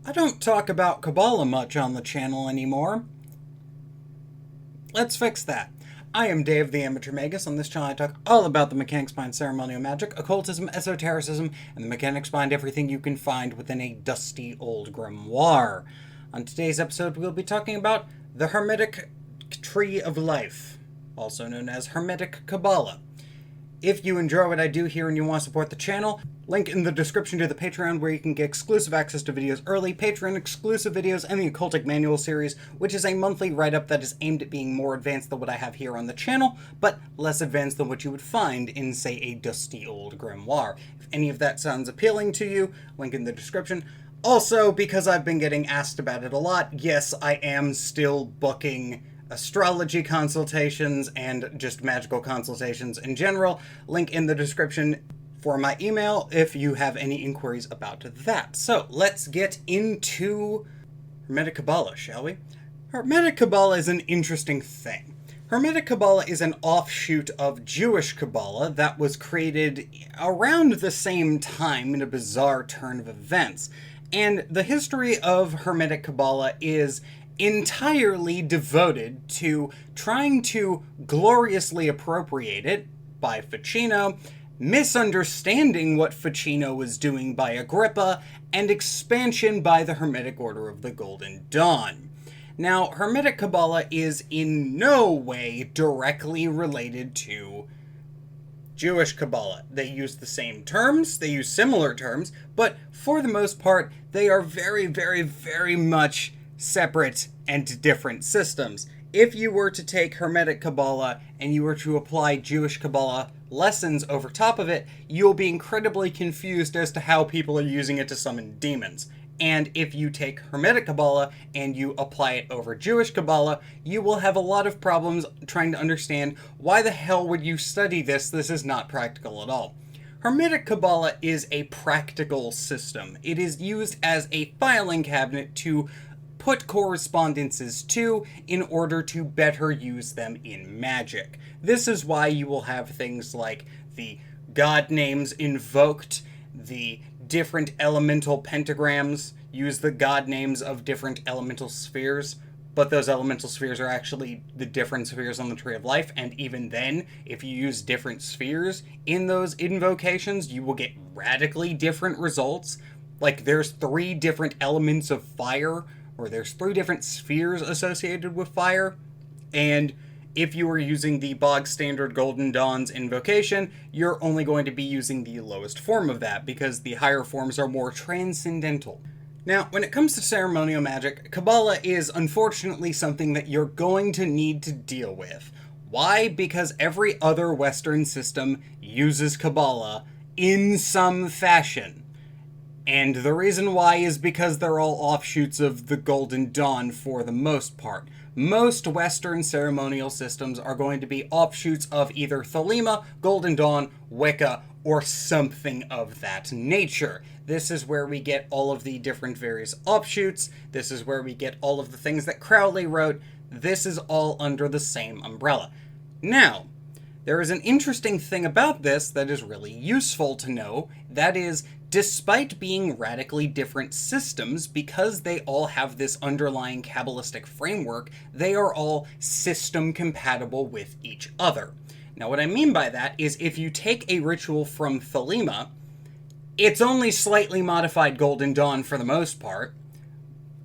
I don't talk about Kabbalah much on the channel anymore. Let's fix that. I am Dave the Amateur Magus. On this channel I talk all about the mechanics behind ceremonial magic, occultism, esotericism, and the mechanics behind everything you can find within a dusty old grimoire. On today's episode we'll be talking about the Hermetic Tree of Life, also known as Hermetic Qabbalah. If you enjoy what I do here and you want to support the channel, link in the description to the Patreon where you can get exclusive access to videos early, Patreon exclusive videos, and the Occultic Manual series, which is a monthly write-up that is aimed at being more advanced than what I have here on the channel, but less advanced than what you would find in, say, a dusty old grimoire. If any of that sounds appealing to you, link in the description. Also, because I've been getting asked about it a lot, yes, I am still booking astrology consultations and just magical consultations in general. Link in the description for my email if you have any inquiries about that. So let's get into Hermetic Qabbalah, shall we? Hermetic Qabbalah is an interesting thing. Hermetic Qabbalah is an offshoot of Jewish Kabbalah that was created around the same time in a bizarre turn of events. And the history of Hermetic Qabbalah is entirely devoted to trying to gloriously appropriate it by Ficino, misunderstanding what Ficino was doing by Agrippa, and expansion by the Hermetic Order of the Golden Dawn. Now, Hermetic Qabbalah is in no way directly related to Jewish Kabbalah. They use the same terms, they use similar terms, but for the most part, they are very, very, very much separate and different systems. If you were to take Hermetic Qabbalah and you were to apply Jewish Kabbalah lessons over top of it, you'll be incredibly confused as to how people are using it to summon demons. And if you take Hermetic Qabbalah and you apply it over Jewish Kabbalah, you will have a lot of problems trying to understand why the hell would you study this? This is not practical at all. Hermetic Qabbalah is a practical system. It is used as a filing cabinet to put correspondences to in order to better use them in magic. This is why you will have things like the god names invoked, the different elemental pentagrams use the god names of different elemental spheres, but those elemental spheres are actually the different spheres on the Tree of Life, and even then, if you use different spheres in those invocations, you will get radically different results. Like, there's 3 different elements of fire, or there's 3 different spheres associated with fire, and if you were using the bog standard Golden Dawn's invocation, you're only going to be using the lowest form of that, because the higher forms are more transcendental. Now, when it comes to ceremonial magic, Kabbalah is unfortunately something that you're going to need to deal with. Why? Because every other Western system uses Kabbalah in some fashion. And the reason why is because they're all offshoots of the Golden Dawn for the most part. Most Western ceremonial systems are going to be offshoots of either Thelema, Golden Dawn, Wicca, or something of that nature. This is where we get all of the different various offshoots. This is where we get all of the things that Crowley wrote. This is all under the same umbrella. Now, there is an interesting thing about this that is really useful to know. That is, despite being radically different systems, because they all have this underlying Kabbalistic framework, they are all system compatible with each other. Now, what I mean by that is if you take a ritual from Thelema, it's only slightly modified Golden Dawn for the most part.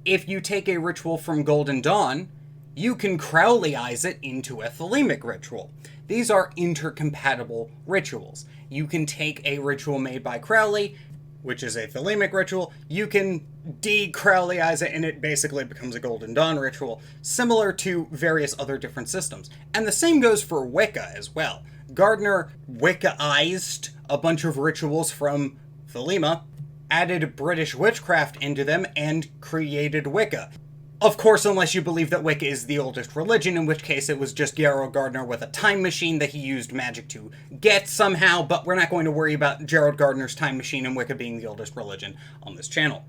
If you take a ritual from Golden Dawn, you can Crowleyize it into a Thelemic ritual. These are intercompatible rituals. You can take a ritual made by Crowley, which is a Thelemic ritual, you can de-Crowleyize it and it basically becomes a Golden Dawn ritual, similar to various other different systems. And the same goes for Wicca as well. Gardner Wiccaized a bunch of rituals from Thelema, added British witchcraft into them, and created Wicca. Of course, unless you believe that Wicca is the oldest religion, in which case it was just Gerald Gardner with a time machine that he used magic to get somehow, but we're not going to worry about Gerald Gardner's time machine and Wicca being the oldest religion on this channel.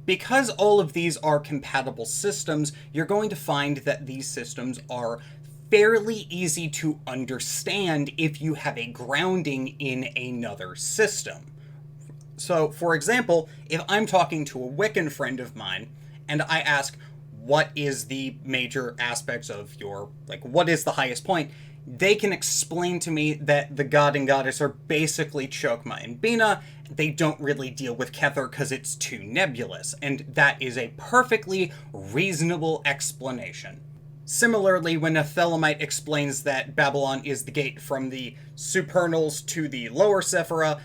Because all of these are compatible systems, you're going to find that these systems are fairly easy to understand if you have a grounding in another system. So, for example, if I'm talking to a Wiccan friend of mine and I ask, what is the major aspects of your, like, what is the highest point? They can explain to me that the god and goddess are basically Chokmah and Bina. They don't really deal with Kether because it's too nebulous, and that is a perfectly reasonable explanation. Similarly, when a Thelemite explains that Babylon is the gate from the supernals to the lower Sephira,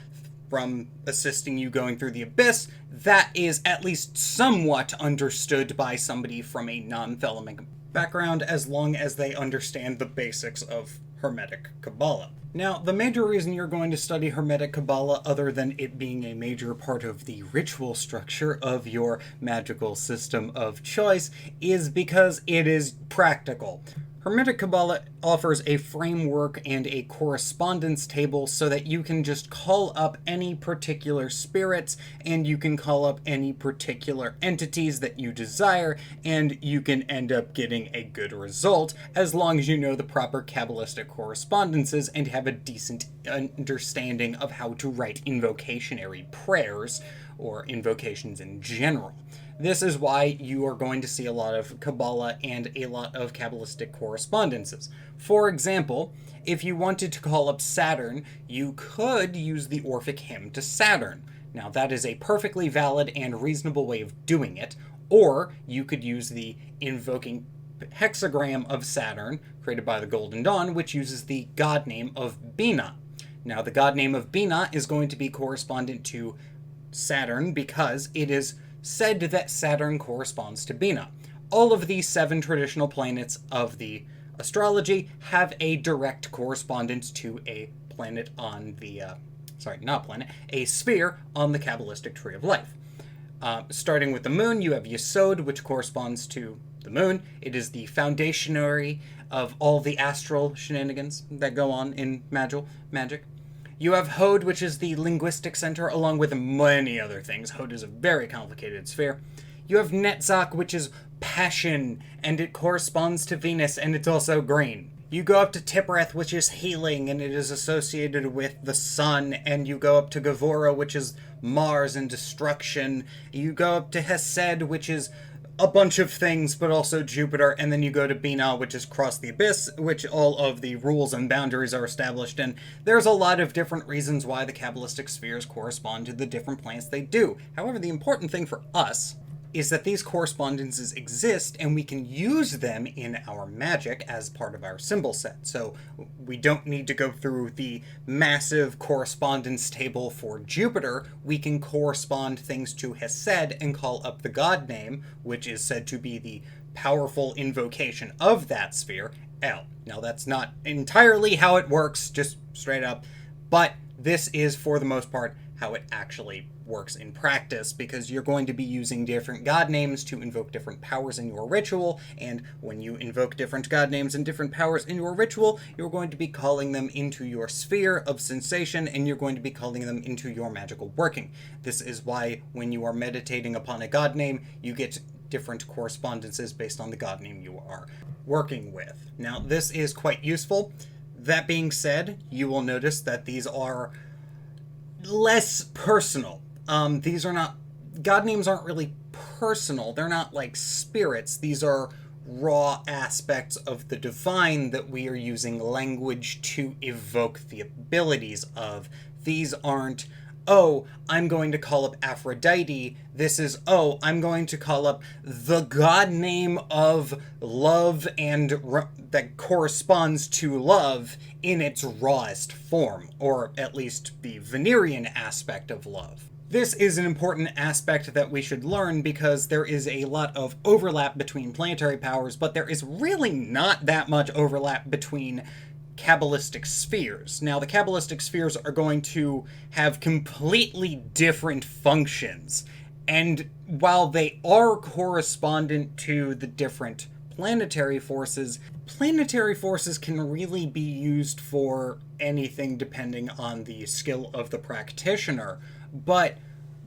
from assisting you going through the abyss, that is at least somewhat understood by somebody from a non-Thelemic background, as long as they understand the basics of Hermetic Qabbalah. Now, the major reason you're going to study Hermetic Qabbalah, other than it being a major part of the ritual structure of your magical system of choice, is because it is practical. Hermetic Qabbalah offers a framework and a correspondence table so that you can just call up any particular spirits, and you can call up any particular entities that you desire, and you can end up getting a good result as long as you know the proper Kabbalistic correspondences and have a decent understanding of how to write invocationary prayers, or invocations in general. This is why you are going to see a lot of Kabbalah and a lot of Kabbalistic correspondences. For example, if you wanted to call up Saturn, you could use the Orphic hymn to Saturn. Now, that is a perfectly valid and reasonable way of doing it. Or you could use the invoking hexagram of Saturn, created by the Golden Dawn, which uses the god name of Bina. Now, the god name of Bina is going to be correspondent to Saturn because it is said that Saturn corresponds to Bina. All of these 7 traditional planets of the astrology have a direct correspondence to a planet on the, a sphere on the Kabbalistic Tree of Life. Starting with the moon, you have Yesod, which corresponds to the moon. It is the foundationary of all the astral shenanigans that go on in Magick. You have Hod, which is the linguistic center, along with many other things. Hod is a very complicated sphere. You have Netzach, which is passion, and it corresponds to Venus, and it's also green. You go up to Tiphareth, which is healing, and it is associated with the sun, and you go up to Gevora, which is Mars and destruction. You go up to Hesed, which is a bunch of things, but also Jupiter, and then you go to Bina, which is cross the abyss, which all of the rules and boundaries are established in. There's a lot of different reasons why the Kabbalistic spheres correspond to the different planets they do. However, the important thing for us is that these correspondences exist and we can use them in our magic as part of our symbol set. So we don't need to go through the massive correspondence table for Jupiter. We can correspond things to Hesed and call up the god name, which is said to be the powerful invocation of that sphere, El. Now that's not entirely how it works, just straight up, but this is for the most part how it actually works in practice, because you're going to be using different god names to invoke different powers in your ritual, and when you invoke different god names and different powers in your ritual, you're going to be calling them into your sphere of sensation, and you're going to be calling them into your magical working. This is why when you are meditating upon a god name, you get different correspondences based on the god name you are working with. Now, this is quite useful. That being said, you will notice that these are less personal. These are not, god names aren't really personal. They're not like spirits. These are raw aspects of the divine that we are using language to evoke the abilities of. These aren't, oh, I'm going to call up Aphrodite. This is, oh, I'm going to call up the god name of love and that corresponds to love in its rawest form, or at least the Venerian aspect of love. This is an important aspect that we should learn because there is a lot of overlap between planetary powers, but there is really not that much overlap between Kabbalistic spheres. Now, the Kabbalistic spheres are going to have completely different functions, and while they are correspondent to the different planetary forces can really be used for anything depending on the skill of the practitioner. But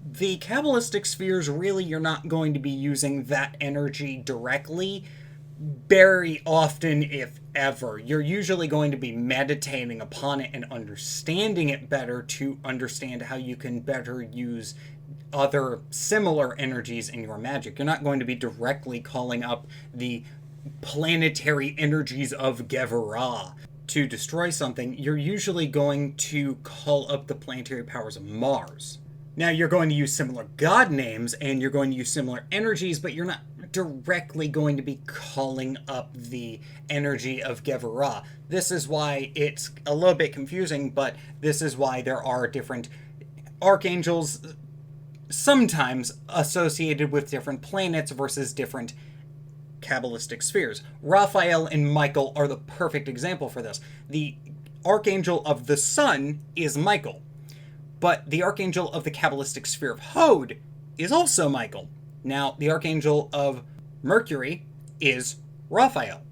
the Kabbalistic spheres, really, you're not going to be using that energy directly. very often, if ever. You're usually going to be meditating upon it and understanding it better to understand how you can better use other similar energies in your magic. You're not going to be directly calling up the planetary energies of Gevra to destroy something. You're usually going to call up the planetary powers of Mars. Now, you're going to use similar god names and you're going to use similar energies, but you're not directly going to be calling up the energy of Gevra. This is why it's a little bit confusing, but this is why there are different archangels sometimes associated with different planets versus different Kabbalistic spheres. Raphael and Michael are the perfect example for this. The archangel of the sun is Michael, but the archangel of the Kabbalistic sphere of Hod is also Michael. Now, the archangel of Mercury is Raphael.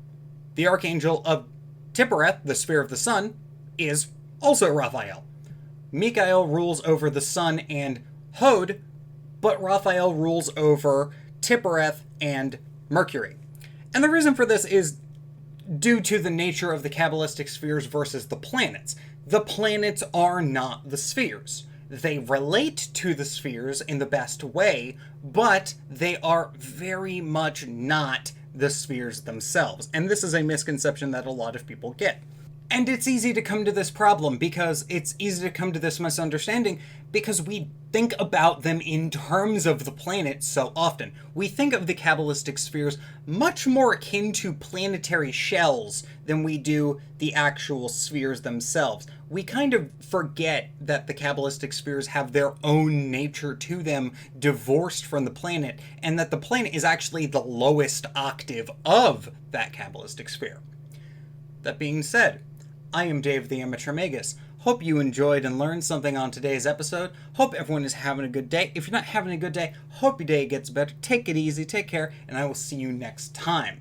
The archangel of Tiphereth, the sphere of the sun, is also Raphael. Michael rules over the sun and Hod, but Raphael rules over Tiphereth and Mercury. And the reason for this is due to the nature of the Kabbalistic spheres versus the planets. The planets are not the spheres. They relate to the spheres in the best way, but they are very much not the spheres themselves. And this is a misconception that a lot of people get. And it's easy to come to this problem because it's easy to come to this misunderstanding because we think about them in terms of the planet so often. We think of the Kabbalistic spheres much more akin to planetary shells than we do the actual spheres themselves. We kind of forget that the Kabbalistic spheres have their own nature to them, divorced from the planet, and that the planet is actually the lowest octave of that Kabbalistic sphere. That being said, I am Dave the Amateur Magus. Hope you enjoyed and learned something on today's episode. Hope everyone is having a good day. If you're not having a good day, hope your day gets better. Take it easy, take care, and I will see you next time.